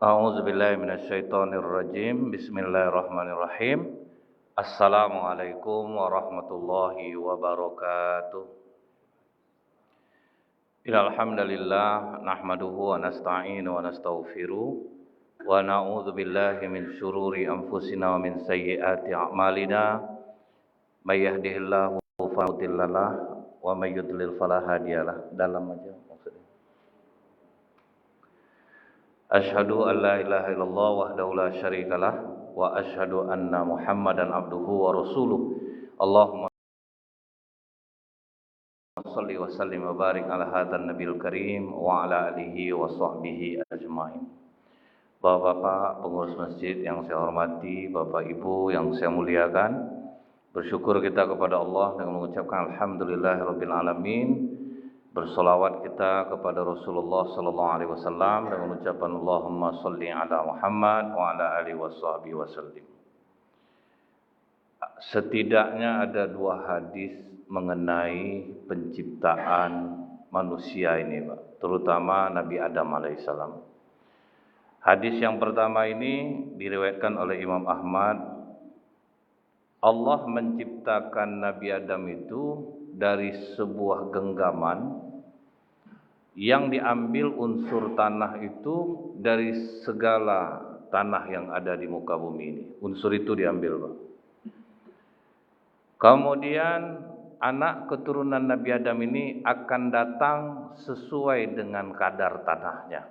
A'udzubillahi minasyaitonirrajim. Bismillahirrahmanirrahim. Assalamualaikum warahmatullahi wabarakatuh. Innal hamdalillah nahmaduhu wa nasta'inu wa nastaghfiruh wa na'udzubillahi min syururi anfusina wa min sayyiati a'malina. May yahdihillahu fala mudhillalah wa may yudlil fala hadiyalah. Dalam aja maksudnya. Asyhadu an la ilaha illallah wahdahu la syarikalah wa asyhadu anna Muhammadan abduhu wa rasuluh. Allahumma shalli wa sallim wa barik ala hadzal nabiyil karim wa ala alihi wa sahbihi ajmain. Bapak-bapak pengurus masjid yang saya hormati, Bapak Ibu yang saya muliakan, bersyukur kita kepada Allah dengan mengucapkan alhamdulillahirabbil alamin. Bersolawat kita kepada Rasulullah sallallahu alaihi wasallam dengan ucapan Allahumma shalli ala Muhammad wa ala alihi washabihi wasallim. Setidaknya ada dua hadis mengenai penciptaan manusia ini, Pak, terutama Nabi Adam alaihissalam. Hadis yang pertama ini diriwayatkan oleh Imam Ahmad. Allah menciptakan Nabi Adam itu dari sebuah genggaman yang diambil unsur tanah itu dari segala tanah yang ada di muka bumi ini. Unsur itu diambil, Pak. Kemudian anak keturunan Nabi Adam ini akan datang sesuai dengan kadar tanahnya.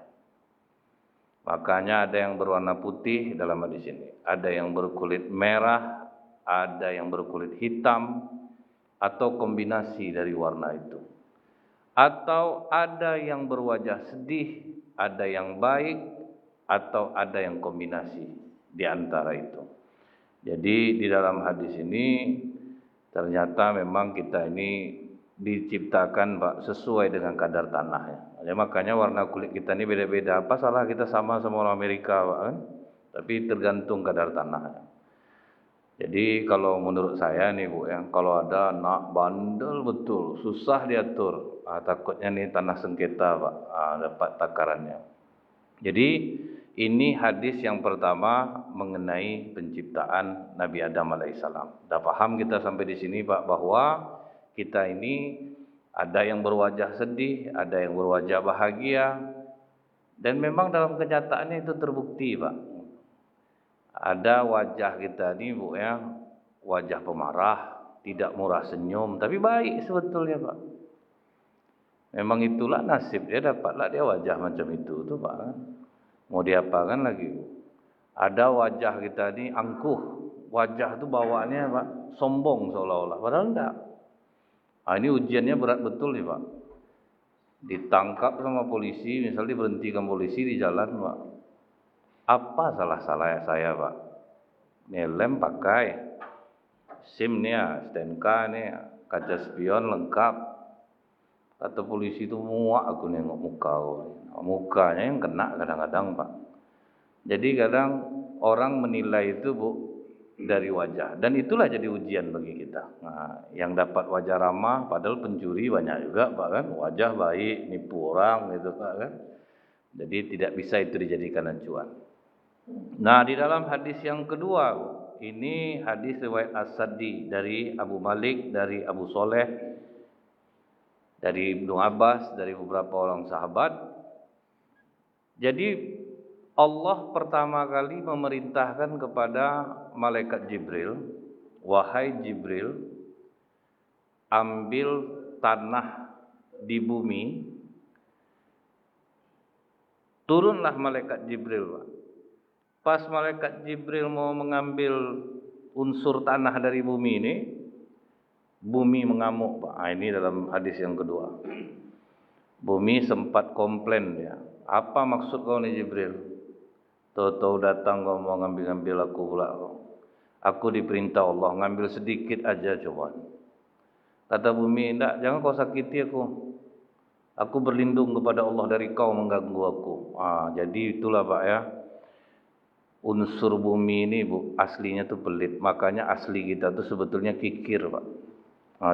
Makanya ada yang berwarna putih dalam hadis ini, ada yang berkulit merah, ada yang berkulit hitam, atau kombinasi dari warna itu. Atau ada yang berwajah sedih, ada yang baik, atau ada yang kombinasi di antara itu. Jadi di dalam hadis ini ternyata memang kita ini diciptakan, Pak, sesuai dengan kadar tanahnya. Ya, makanya warna kulit kita ini beda-beda. Apa salah kita sama orang Amerika, Pak, kan? Tapi tergantung kadar tanahnya. Jadi kalau menurut saya nih, Bu, yang kalau ada anak bandel betul, susah diatur. Takutnya nih tanah sengketa, Pak, dapat takarannya. Jadi ini hadis yang pertama mengenai penciptaan Nabi Adam alaihissalam. Dah paham kita sampai di sini, Pak, bahwa kita ini ada yang berwajah sedih, ada yang berwajah bahagia, dan memang dalam kenyataannya itu terbukti, Pak. Ada wajah kita ini, Bu, ya, wajah pemarah, tidak murah senyum, tapi baik sebetulnya, Pak. Memang itulah nasib dia, dapatlah dia wajah macam itu tuh, Pak. Mau diapakan lagi, Bu? Ada wajah kita ini angkuh, wajah itu bawaannya, Pak, sombong seolah-olah, padahal enggak. Ini ujiannya berat betul nih, Pak. Ditangkap sama polisi, misalnya diberhentikan polisi di jalan, Pak. Apa salah saya, Pak? Helm pakai, SIM nih, STNK nih, kaca spion lengkap. Kata polisi itu muak aku nengok muka, mukanya yang kena kadang-kadang, Pak. Jadi kadang orang menilai itu, Bu, dari wajah, dan itulah jadi ujian bagi kita. Nah, yang dapat wajah ramah, padahal pencuri banyak juga, Pak, kan? Wajah baik, nipu orang gitu, Pak, kan? Jadi tidak bisa itu dijadikan acuan. Nah, di dalam hadis yang kedua, ini hadis riwayat As-Saddi dari Abu Malik, dari Abu Soleh, dari Ibnu Abbas, dari beberapa orang sahabat. Jadi Allah pertama kali memerintahkan kepada malaikat Jibril, wahai Jibril, ambil tanah di bumi. Turunlah malaikat Jibril, Pak. Pas malaikat Jibril mau mengambil unsur tanah dari bumi ini, bumi mengamuk, Pak. Ini dalam hadis yang kedua. Bumi sempat komplain dia. Apa maksud kau nih, Jibril? Tahu-tahu datang kau mau ngambil aku pula. Aku diperintah Allah ngambil sedikit aja coba. Kata bumi, enggak, jangan kau sakiti aku. Aku berlindung kepada Allah dari kau mengganggu aku. Jadi itulah, Pak, ya. Unsur bumi ini, Bu, aslinya tuh pelit. Makanya asli kita tuh sebetulnya kikir, Pak.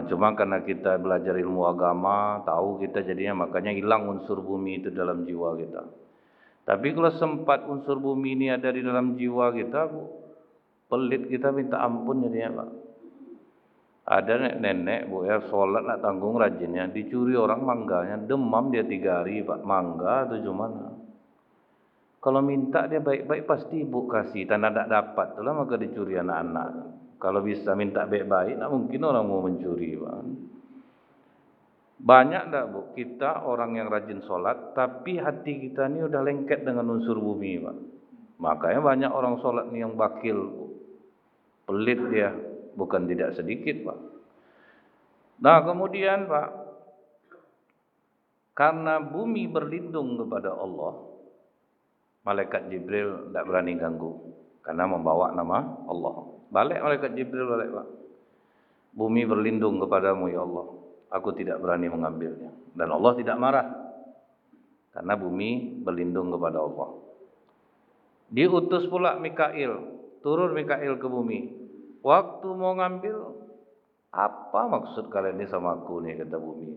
Cuma karena kita belajar ilmu agama, tahu kita jadinya makanya hilang unsur bumi itu dalam jiwa kita. Tapi kalau sempat unsur bumi ini ada di dalam jiwa kita, pelit kita minta ampun jadinya Pak. Ada nenek Bu ya, sholat nak tanggung rajinnya, dicuri orang mangganya, demam dia 3 hari Pak, mangga itu mana. Kalau minta dia baik-baik pasti Ibu kasih, tanda tak dapat itulah maka dicuri anak-anak. Kalau bisa minta baik-baik, tak mungkin orang mau mencuri Pak. Banyak tak Bu, kita orang yang rajin sholat, tapi hati kita ni udah lengket dengan unsur bumi Pak. Makanya banyak orang sholat ni yang bakil Bu. Pelit dia, bukan tidak sedikit Pak. Nah kemudian Pak, karena bumi berlindung kepada Allah, malaikat Jibril tidak berani ganggu, karena membawa nama Allah. Balik malaikat Jibril balik Pak. Bumi berlindung kepadamu ya Allah, aku tidak berani mengambilnya. Dan Allah tidak marah, karena bumi berlindung kepada Allah. Diutus pula Mikail, turun Mikail ke bumi. Waktu mau ngambil, apa maksud kalian ini sama aku nih, kata bumi.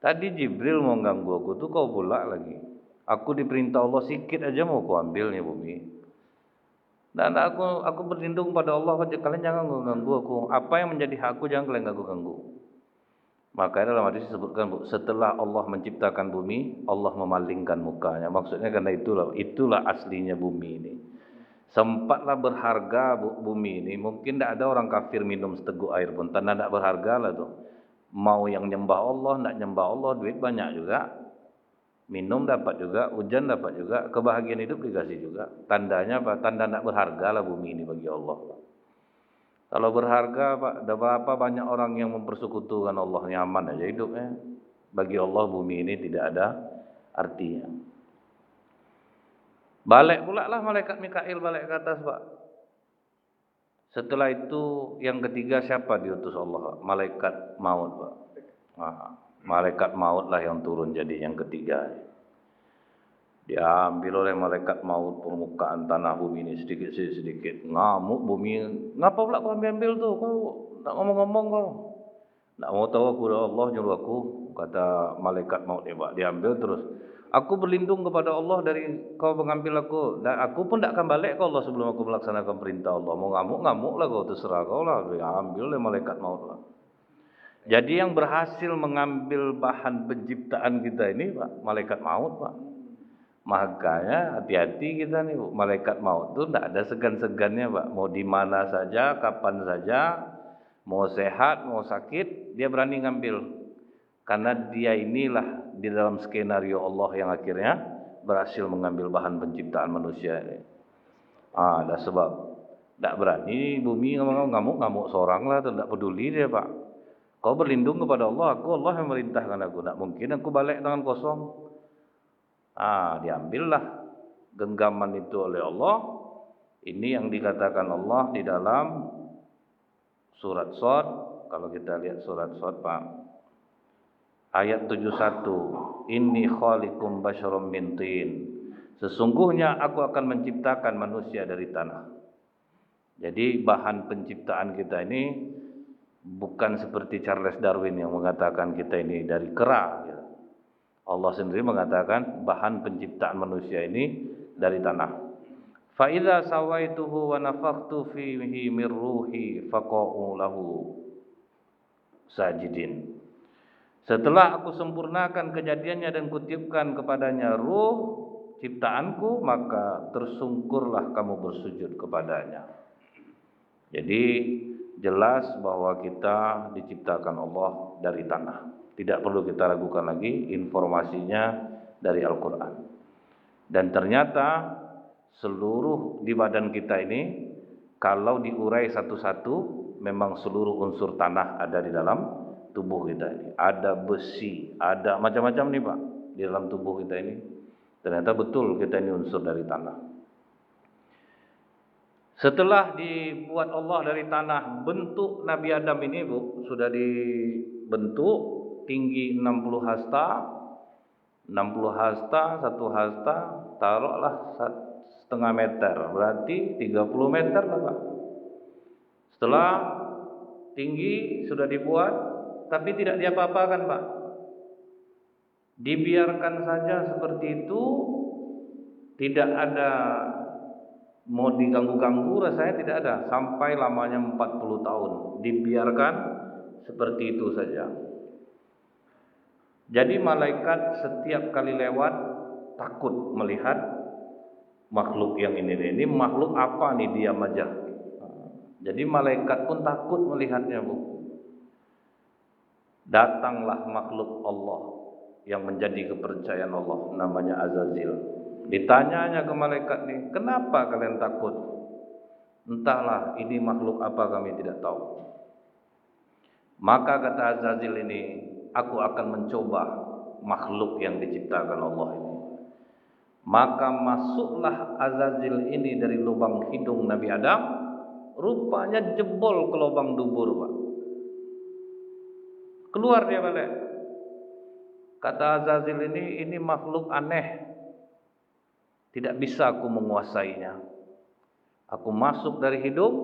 Tadi Jibril mau ganggu aku tuh, kau pula lagi. Aku diperintah Allah sikit aja mau ku ambil nih bumi. Dan aku berlindung pada Allah, kalian jangan ganggu aku. Apa yang menjadi hakku jangan kalian ganggu. Makanya dalam hadis disebutkan Bu, setelah Allah menciptakan bumi, Allah memalingkan mukanya. Maksudnya karena itulah aslinya bumi ini. Sempatlah berharga bumi ini. Mungkin tidak ada orang kafir minum seteguk air pun, tanda tidak berharga lah tuh. Mau yang nyembah Allah, tidak nyembah Allah, duit banyak juga. Minum dapat juga, hujan dapat juga, kebahagiaan hidup dikasih juga. Tandanya apa? Tanda tidak berharga lah bumi ini bagi Allah. Kalau berharga Pak, ada berapa banyak orang yang mempersekutukan Allah, nyaman aja hidupnya. Bagi Allah bumi ini tidak ada artinya. Balik pula lah malaikat Mikail balik ke atas Pak. Setelah itu yang ketiga siapa diutus Allah? Malaikat maut Pak. Malaikat maut lah yang turun jadi yang ketiga. Diambil oleh malaikat maut permukaan tanah bumi ini sedikit. Ngamuk bumi. Ngapa pula kau ambil tuh? Kau tak ngomong-ngomong kau. Tak mau tahu aku Allah nyuruh aku. Kata malaikat maut Pak. Diambil terus. Aku berlindung kepada Allah dari kau mengambil aku. Dan aku pun tak akan balik ke Allah sebelum aku melaksanakan perintah Allah. Mau ngamuk lah kau, terserah kau lah. Diambil oleh malaikat maut Pak. Jadi yang berhasil mengambil bahan penciptaan kita ini Pak, malaikat maut Pak. Makanya hati-hati kita nih, malaikat maut itu tidak ada segan-segannya Pak. Mau di mana saja, kapan saja, mau sehat, mau sakit, dia berani ngambil. Karena dia inilah di dalam skenario Allah yang akhirnya berhasil mengambil bahan penciptaan manusia ini. Ada sebab. Tidak berani bumi ngamuk-ngamuk seorang lah, tidak peduli dia Pak. Kau berlindung kepada Allah, Allah yang merintahkan aku. Tidak mungkin aku balik dengan kosong. Diambillah genggaman itu oleh Allah. Ini yang dikatakan Allah di dalam surat Shad. Kalau kita lihat surat Shad Pak, ayat 71. Inni khaliqum basyarum min tin. Sesungguhnya aku akan menciptakan manusia dari tanah. Jadi bahan penciptaan kita ini bukan seperti Charles Darwin yang mengatakan kita ini dari kera. Allah sendiri mengatakan bahan penciptaan manusia ini dari tanah. Fa idza sawaituhu wa nafakhtu fihi min ruhi faqa'u lahu sajidin. Setelah aku sempurnakan kejadiannya dan kutiupkan kepadanya ruh ciptaanku, maka tersungkurlah kamu bersujud kepadanya. Jadi jelas bahwa kita diciptakan Allah dari tanah. Tidak perlu kita ragukan lagi, informasinya dari Al-Quran. Dan ternyata seluruh di badan kita ini, kalau diurai satu-satu, memang seluruh unsur tanah ada di dalam tubuh kita ini. Ada besi, ada macam-macam nih Pak, di dalam tubuh kita ini. Ternyata betul kita ini unsur dari tanah. Setelah dibuat Allah dari tanah, bentuk Nabi Adam ini Bu, sudah dibentuk. Tinggi 60 hasta, 1 hasta, taruhlah 1,5 meter, berarti 30 meter lah Pak. Setelah tinggi sudah dibuat, tapi tidak diapa-apakan Pak. Dibiarkan saja seperti itu, Tidak ada mau diganggu-ganggu, rasanya tidak ada. Sampai lamanya 40 tahun. Dibiarkan seperti itu saja. Jadi malaikat setiap kali lewat takut melihat makhluk yang ini. Ini makhluk apa nih, diam aja. Jadi malaikat pun takut melihatnya, Bu. Datanglah makhluk Allah yang menjadi kepercayaan Allah, namanya Azazil. Ditanyanya ke malaikat nih, kenapa kalian takut? Entahlah, ini makhluk apa kami tidak tahu. Maka kata Azazil ini, aku akan mencoba makhluk yang diciptakan Allah ini. Maka masuklah Azazil ini dari lubang hidung Nabi Adam, rupanya jebol ke lubang dubur, Pak. Keluar dia balik. Kata Azazil ini makhluk aneh. Tidak bisa aku menguasainya. Aku masuk dari hidung,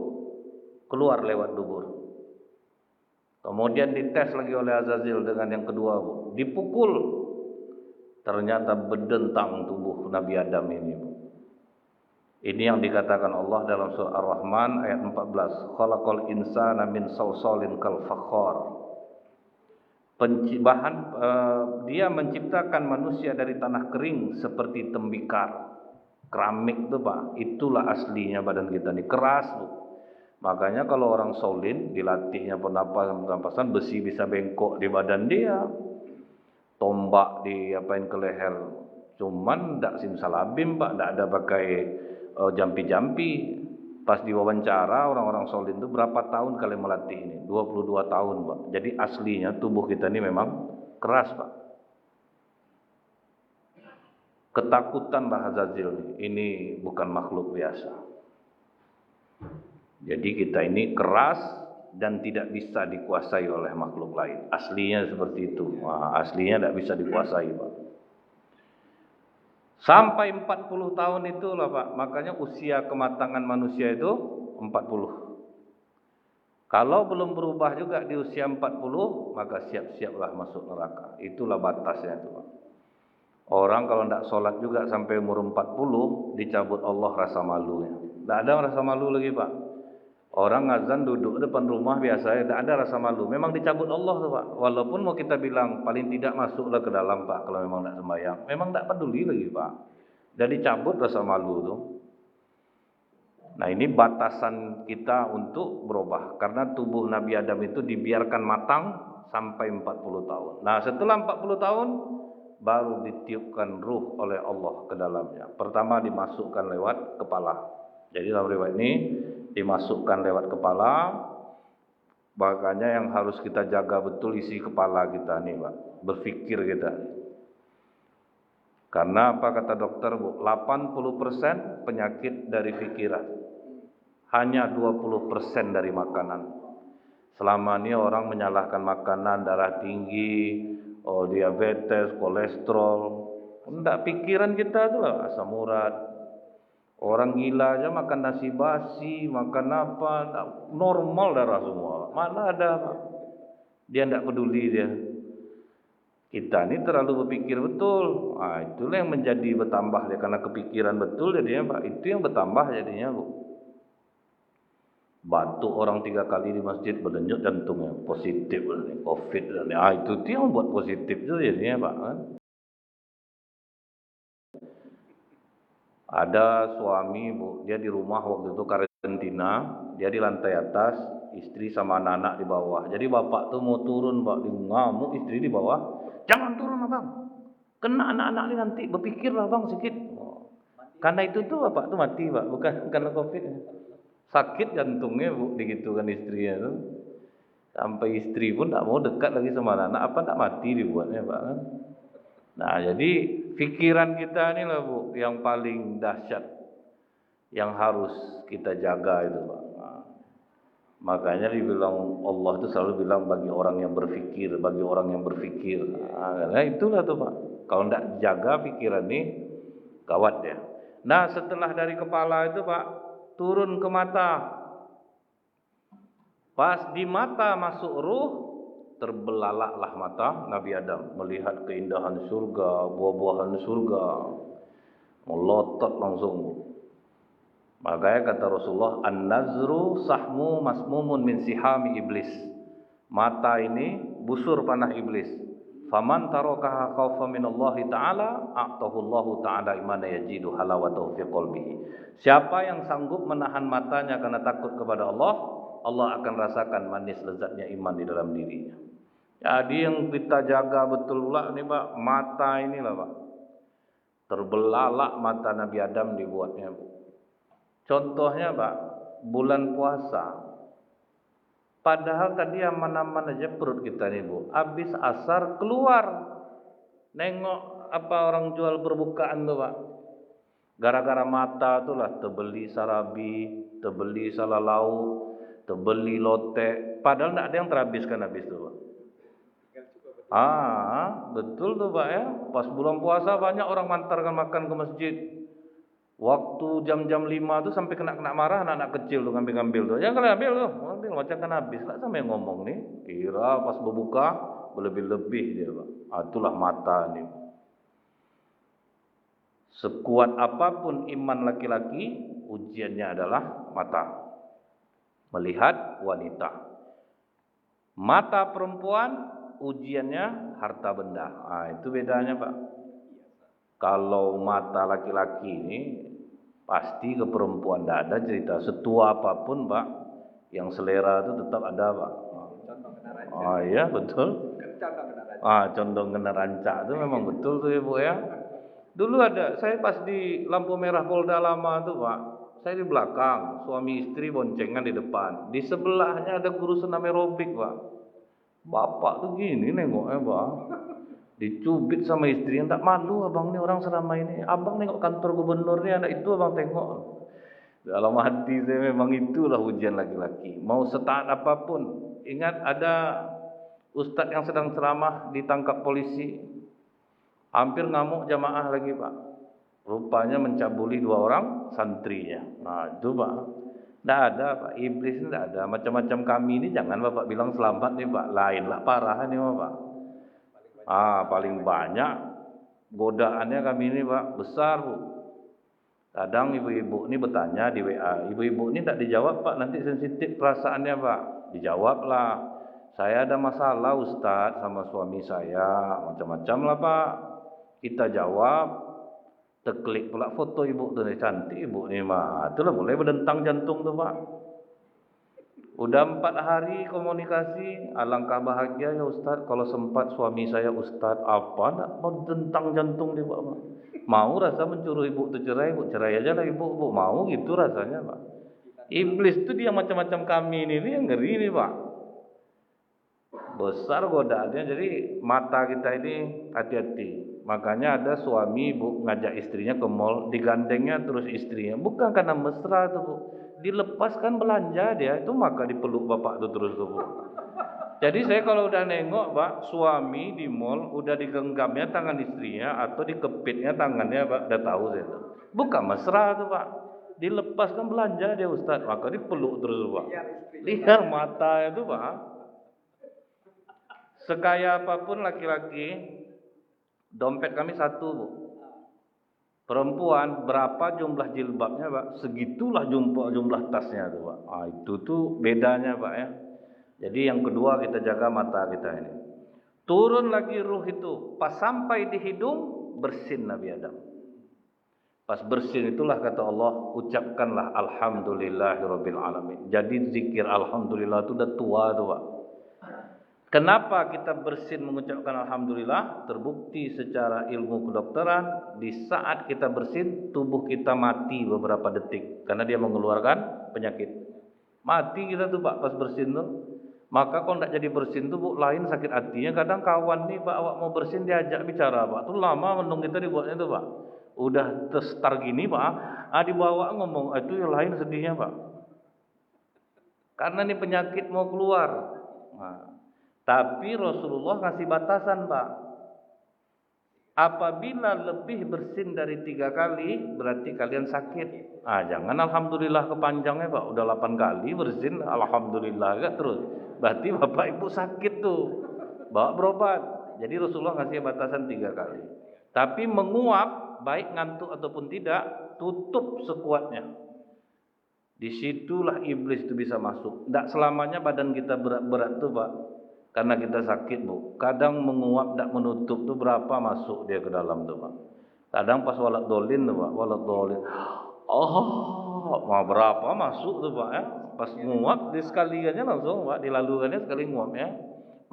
keluar lewat dubur. Kemudian dites lagi oleh Azazil dengan yang kedua, Bu. Dipukul. Ternyata berdentang tubuh Nabi Adam ini, Bu. Ini yang dikatakan Allah dalam surah Ar-Rahman ayat 14. Khalaqal insana min salsalin kal fakhar. Dia menciptakan manusia dari tanah kering seperti tembikar. Keramik itu, Pak. Itulah aslinya badan kita ini, keras, Bu. Makanya kalau orang solid dilatihnya pernapasan, besi bisa bengkok di badan dia, tombak diapain ke leher, cuman ndak simsalabim, Pak, ndak ada pakai jampi-jampi. Pas diwawancara orang-orang solid itu berapa tahun kalian melatih ini? 22 tahun, Pak. Jadi aslinya tubuh kita ini memang keras, Pak. Ketakutan Mbah Azazil ini bukan makhluk biasa. Jadi kita ini keras dan tidak bisa dikuasai oleh makhluk lain. Aslinya seperti itu. Aslinya tidak bisa dikuasai, Pak. Sampai 40 tahun itulah, Pak. Makanya usia kematangan manusia itu 40. Kalau belum berubah juga di usia 40, maka siap-siaplah masuk neraka. Itulah batasnya itu, Pak. Orang kalau tidak sholat juga sampai umur 40, dicabut Allah rasa malunya. Tidak ada rasa malu lagi, Pak. Orang azan duduk depan rumah biasa, tidak ada rasa malu. Memang dicabut Allah tuh, Pak. Walaupun mau kita bilang paling tidak masuklah ke dalam, Pak, kalau memang tidak sembahyang. Memang tidak peduli lagi, Pak. Jadi cabut rasa malu tuh. Nah, ini batasan kita untuk berubah. Karena tubuh Nabi Adam itu dibiarkan matang sampai 40 tahun. Nah, setelah 40 tahun baru ditiupkan ruh oleh Allah ke dalamnya. Pertama dimasukkan lewat kepala. Jadi dalam riwayat ini dimasukkan lewat kepala. Makanya yang harus kita jaga betul isi kepala kita nih, Pak. Berpikir kita. Karena apa kata dokter, Bu? 80% penyakit dari pikiran. Hanya 20% dari makanan. Selama ini orang menyalahkan makanan, darah tinggi, diabetes, kolesterol. Enggak, pikiran kita tuh asam urat. Orang gila aja makan nasi basi, makan apa, normal darah semua. Mana ada, dia tidak peduli dia. Kita ini terlalu berpikir betul. Nah, itulah yang menjadi bertambah dia, karena kepikiran betul jadinya, Pak. Itu yang bertambah jadinya, Bu. Batuk orang 3 kali di masjid berdenyut jantungnya, positif COVID. Itu yang buat positif itu jadinya, Pak. Ada suami, Bu, dia di rumah waktu itu karantina, dia di lantai atas, istri sama anak-anak di bawah. Jadi bapak tuh mau turun, Pak, ngamuk, istri di bawah. Jangan turun, Abang. Kena anak-anak ini nanti, berpikirlah, Bang, sedikit. Karena itu tuh bapak tuh mati, Pak, bukan karena COVID. Sakit jantungnya, Bu, digitukan istrinya tuh. Sampai istri pun tak mau dekat lagi sama anak, apa tak mati dibuatnya, Pak, kan? Nah, jadi pikiran kita ini lah, Bu, yang paling dahsyat, yang harus kita jaga itu, Pak. Nah, makanya dibilang Allah itu selalu bilang bagi orang yang berpikir, bagi orang yang berpikir. Nah, itulah tuh, Pak. Kalau tidak jaga pikiran ini, gawat ya. Nah, setelah dari kepala itu, Pak, turun ke mata. Pas di mata masuk ruh, terbelalaklah mata Nabi Adam melihat keindahan surga, buah-buahan surga. melotot langsung. Makanya kata Rasulullah, an-nazru sahmu masmumun min sihami iblis. Mata ini busur panah iblis. Faman tarakaha khaufa minallahi ta'ala a'tahu Allahu ta'ala imana yajidu halawatahu fi qalbihi. Siapa yang sanggup menahan matanya karena takut kepada Allah, Allah akan rasakan manis lezatnya iman di dalam dirinya. Jadi yang kita jaga betul pula nih Pak, mata inilah Pak. Terbelalak mata Nabi Adam dibuatnya Bu. Contohnya Pak, bulan puasa. Padahal tadi aman-aman aja perut kita nih Bu. Habis asar keluar. Nengok apa orang jual berbukaan tuh Pak. Gara-gara mata tuh lah terbeli sarabi, terbeli salalau, terbeli lotek. Padahal tidak ada yang terhabiskan habis itu Pak. Betul tuh Pak ya. Pas bulan puasa banyak orang mantarkan makan ke masjid. Waktu jam-jam 5 tuh sampai kena marah anak-anak kecil tuh ngambil tuh. Ya kalian ambil tuh, ambil macam kan habis lah sama yang ngomong nih. Kira pas berbuka berlebih-lebih dia Pak. Itulah mata nih. Sekuat apapun iman laki-laki, ujiannya adalah mata. Melihat wanita. Mata perempuan, ujiannya harta benda. Itu bedanya Pak. Kalau mata laki-laki ini pasti ke perempuan, tidak ada cerita. Setua apapun Pak, yang selera itu tetap ada Pak. Iya betul. Condong kena rancak itu memang betul tuh Ibu ya. Dulu ada, saya pas di lampu merah Polda Lama tuh Pak, saya di belakang, suami istri boncengan di depan. Di sebelahnya ada guru senam aerobik Pak. Bapak tuh gini nengoknya Pak. Dicubit sama istri, tak malu abang ini orang selama ini. Abang nengok kantor gubernur nih, anak itu abang tengok. Dalam hati saya memang itulah ujian laki-laki. Mau setaat apapun. Ingat ada ustadz yang sedang ceramah ditangkap polisi. Hampir ngamuk jamaah lagi Pak. Rupanya mencabuli 2 orang santrinya. Itu Pak. Tidak ada Pak. Iblis ini tidak ada. Macam-macam kami ini jangan Bapak bilang selamat nih Pak. Lainlah parah nih Pak. Paling banyak godaannya kami ini Pak, besar Bu. Kadang ibu-ibu ini bertanya di WA, ibu-ibu ini tak dijawab Pak, nanti sensitif perasaannya Pak. Dijawablah, saya ada masalah Ustadz sama suami saya, macam-macam lah Pak. Kita jawab, terklik pula foto ibu tuh, cantik ibu ini mah. Itulah mulai berdentang jantung tuh Pak. Udah 4 hari komunikasi, alangkah bahagia ya Ustadz kalau sempat suami saya Ustadz nak mau tentang jantung dia Pak. Mau rasa mencuruh ibu itu cerai, ibu cerai aja lah ibu, mau gitu rasanya Pak. Iblis itu dia macam-macam kami ini yang ngeri nih Pak. Besar godaannya, jadi mata kita ini hati-hati. Makanya ada suami ibu ngajak istrinya ke mall, digandengnya terus istrinya, bukan karena mesra tuh Bu. Dilepaskan belanja dia itu, maka dipeluk bapak itu terus tuh Bu. Jadi saya kalau udah nengok Pak, suami di mall udah digenggamnya tangan istrinya atau dikepitnya tangannya Pak, udah tahu saya tuh. Bukan mesra tuh Pak. Dilepaskan belanja dia Ustaz, maka dipeluk terus Pak. Lihat mata itu Pak. Sekaya apapun laki-laki, dompet kami 1 Bu. Perempuan berapa jumlah jilbabnya Pak, segitulah jumlah tasnya tuh Pak. Itu tuh bedanya Pak ya. Jadi yang kedua kita jaga mata kita ini. Turun lagi ruh itu, pas sampai di hidung bersin Nabi Adam. Pas bersin itulah kata Allah, ucapkanlah alhamdulillahirabbil alamin. Jadi zikir alhamdulillah itu udah tua tuh Pak. Kenapa kita bersin mengucapkan alhamdulillah? Terbukti secara ilmu kedokteran, di saat kita bersin tubuh kita mati beberapa detik karena dia mengeluarkan penyakit. Mati kita tuh Pak pas bersin tuh. Maka kalau tidak jadi bersin tuh Bu, lain sakit hatinya. Kadang kawan nih Pak, awak mau bersin diajak bicara Pak, tuh lama menung kita dibuatnya tuh Pak. Udah testar gini Pak, dibawa ngomong, itu yang lain sedihnya Pak. Karena ini penyakit mau keluar. Tapi Rasulullah ngasih batasan Pak. Apabila lebih bersin dari 3 kali, berarti kalian sakit. Jangan alhamdulillah kepanjangnya Pak. Udah 8 kali bersin, alhamdulillah gak terus. Berarti bapak ibu sakit tuh. Bawa berobat. Jadi Rasulullah ngasih batasan 3 kali. Tapi menguap baik ngantuk ataupun tidak, tutup sekuatnya. Disitulah iblis itu bisa masuk. Tidak selamanya badan kita berat-berat tuh Pak, karena kita sakit Bu. Kadang menguap tidak menutup tuh berapa masuk dia ke dalam tuh Pak. Kadang pas walat dolin tuh Pak, walat dolin. Mau berapa masuk tuh Pak ya. Pas nguap sekaliannya langsung Pak, dilalukannya sekali nguap ya.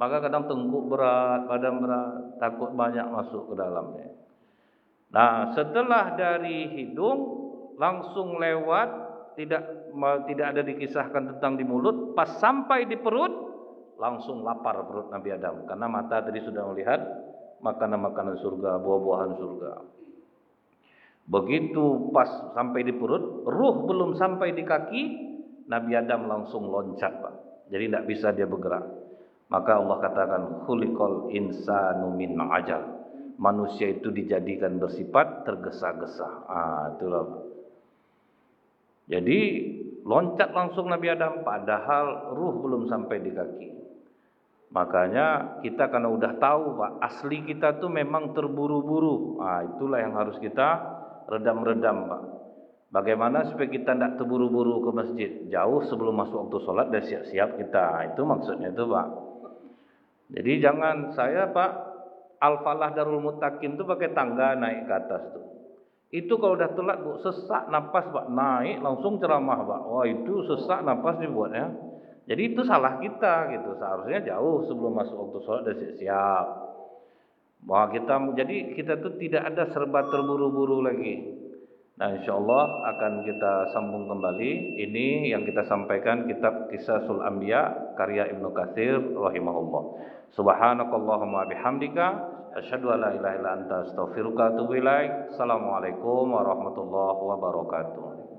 Maka kadang tengkuk berat, badan berat, takut banyak masuk ke dalamnya. Nah, setelah dari hidung langsung lewat, tidak ada dikisahkan tentang di mulut, pas sampai di perut langsung lapar perut Nabi Adam, karena mata tadi sudah melihat makanan-makanan surga, buah-buahan surga. Begitu pas sampai di perut, ruh belum sampai di kaki, Nabi Adam langsung loncat Pak. Jadi tidak bisa dia bergerak. Maka Allah katakan khuliqal insanu min ajal. Manusia itu dijadikan bersifat tergesa-gesa. Itulah. Jadi loncat langsung Nabi Adam padahal ruh belum sampai di kaki. Makanya kita karena udah tahu Pak, asli kita tuh memang terburu-buru. Itulah yang harus kita redam-redam Pak. Bagaimana supaya kita tidak terburu-buru ke masjid, jauh sebelum masuk waktu sholat dan siap-siap kita. Itu maksudnya itu Pak. Jadi jangan saya Pak, Al-Falah Darul Muttaqin itu pakai tangga naik ke atas tuh. Itu kalau udah telat Bu, sesak napas Pak, naik langsung ceramah Pak. Wah itu sesak napas dibuatnya. Jadi itu salah kita gitu. Seharusnya jauh sebelum masuk waktu sholat dan siap-siap. Bahwa kita tuh tidak ada serba terburu-buru lagi. Nah insyaallah akan kita sambung kembali. Ini yang kita sampaikan kitab Qisasul Anbiya karya Ibnu Katsir rahimahullah. Subhanakallahumma bihamdika asyhadu an la ilaha illa anta astaghfiruka wa atubu ilaik. Assalamualaikum warahmatullahi wabarakatuh.